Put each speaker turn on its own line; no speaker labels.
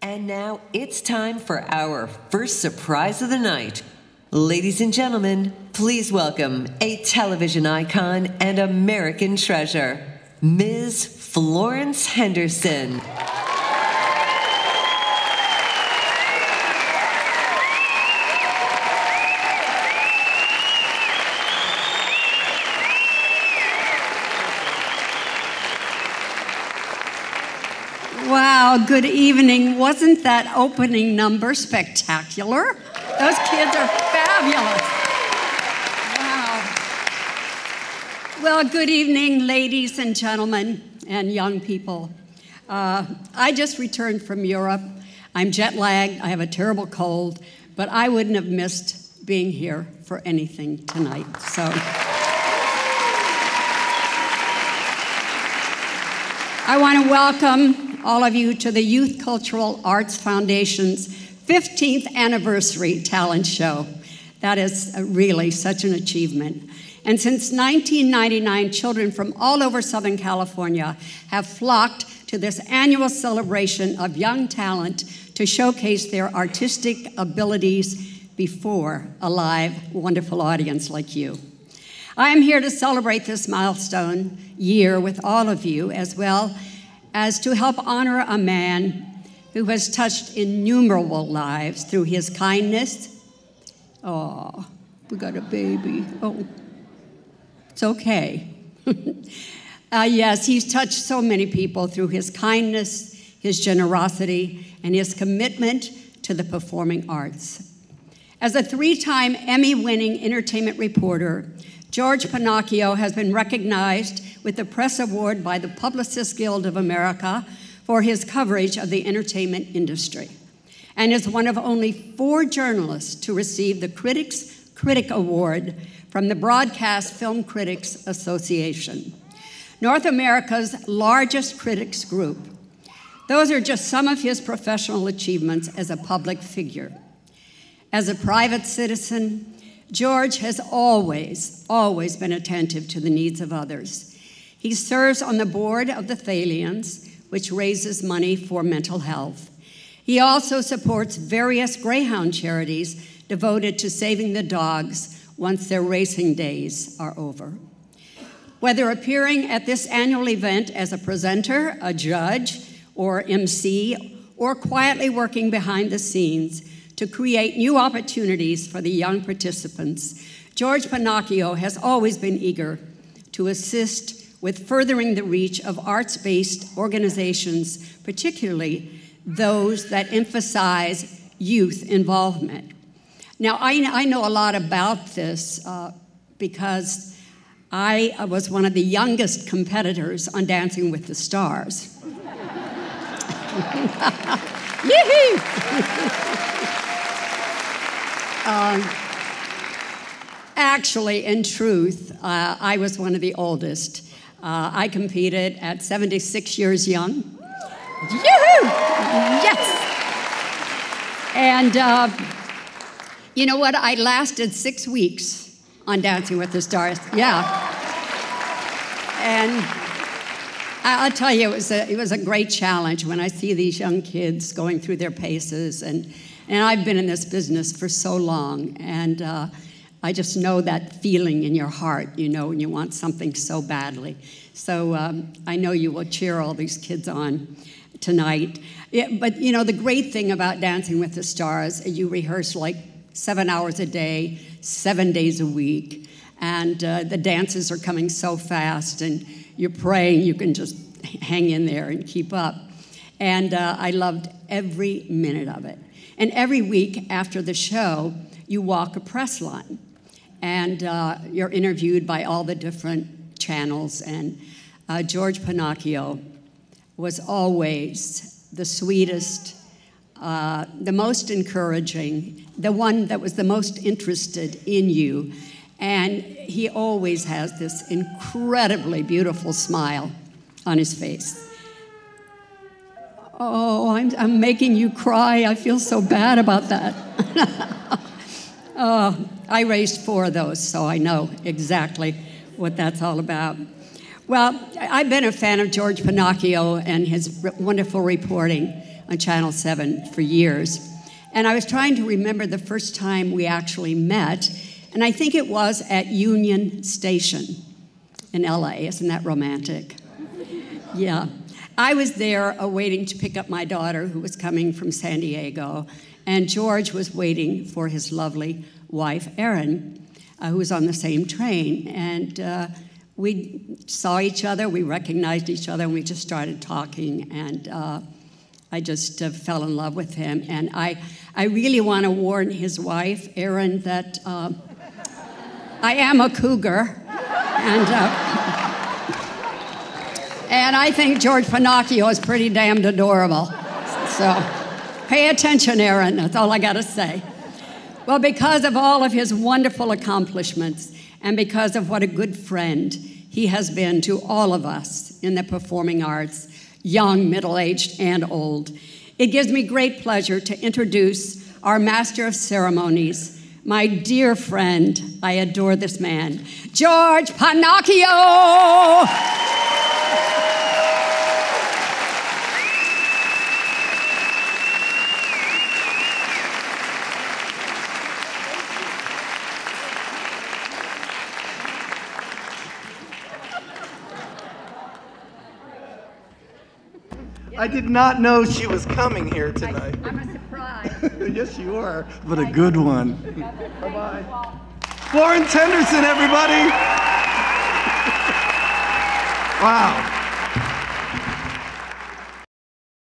And now it's time for our first surprise of the night. Ladies and gentlemen, please welcome a television icon and American treasure, Ms. Florence Henderson.
Wow, good evening. Wasn't that opening number spectacular? Those kids are fabulous. Wow. Well, good evening, ladies and gentlemen and young people. I just returned from Europe. I'm jet lagged. I have a terrible cold, but I wouldn't have missed being here for anything tonight. So. I want to welcome all of you to the Youth Cultural Arts Foundation's 15th anniversary talent show. That is really such an achievement. And since 1999, children from all over Southern California have flocked to this annual celebration of young talent to showcase their artistic abilities before a live, wonderful audience like you. I am here to celebrate this milestone year with all of you, as well as to help honor a man who has touched innumerable lives through his kindness. Oh, we got a baby. Oh, it's okay. Yes, he's touched so many people through his kindness, his generosity, and his commitment to the performing arts. As a 3-time Emmy-winning entertainment reporter, George Pennacchio has been recognized with the Press Award by the Publicists Guild of America for his coverage of the entertainment industry, and is one of only 4 journalists to receive the Critic Award from the Broadcast Film Critics Association, North America's largest critics group. Those are just some of his professional achievements as a public figure. As a private citizen, George has always been attentive to the needs of others. He serves on the board of the Thalians, which raises money for mental health. He also supports various Greyhound charities devoted to saving the dogs once their racing days are over. Whether appearing at this annual event as a presenter, a judge, or MC, or quietly working behind the scenes to create new opportunities for the young participants, George Pennacchio has always been eager to assist with furthering the reach of arts-based organizations, particularly those that emphasize youth involvement. Now, I know a lot about this because I was one of the youngest competitors on Dancing with the Stars. Yee-hoo! Actually, in truth, I was one of the oldest. I competed at 76 years young. Yoo-hoo! Yes! And you know what? I lasted 6 weeks on Dancing with the Stars. Yeah. And I'll tell you, it was a great challenge when I see these young kids going through their paces. And I've been in this business for so long, and I just know that feeling in your heart, you know, when you want something so badly. So I know you will cheer all these kids on tonight. Yeah, but, you know, the great thing about Dancing with the Stars, you rehearse like 7 hours a day, 7 days a week, and the dances are coming so fast, and you're praying you can just hang in there and keep up. And I loved every minute of it. And every week after the show, you walk a press line, and you're interviewed by all the different channels. And George Pennacchio was always the sweetest, the most encouraging, the one that was the most interested in you. And he always has this incredibly beautiful smile on his face. Oh, I'm making you cry. I feel so bad about that. I raised 4 of those, so I know exactly what that's all about. Well, I've been a fan of George Pennacchio and his wonderful reporting on Channel 7 for years. And I was trying to remember the first time we actually met, and I think it was at Union Station in LA. Isn't that romantic? Yeah. I was there waiting to pick up my daughter, who was coming from San Diego, and George was waiting for his lovely wife, Erin, who was on the same train. And we saw each other, we recognized each other, and we just started talking, and I just fell in love with him. And I really want to warn his wife, Erin, that I am a cougar, and I think George Pennacchio is pretty damned adorable. So pay attention, Erin, that's all I got to say. Well, because of all of his wonderful accomplishments, and because of what a good friend he has been to all of us in the performing arts, young, middle-aged, and old, it gives me great pleasure to introduce our Master of Ceremonies, my dear friend, I adore this man, George Pennacchio!
I did not know she was coming here tonight.
I'm a surprise.
Yes, you are, but a good one. Bye-bye. Florence Henderson, everybody. Wow.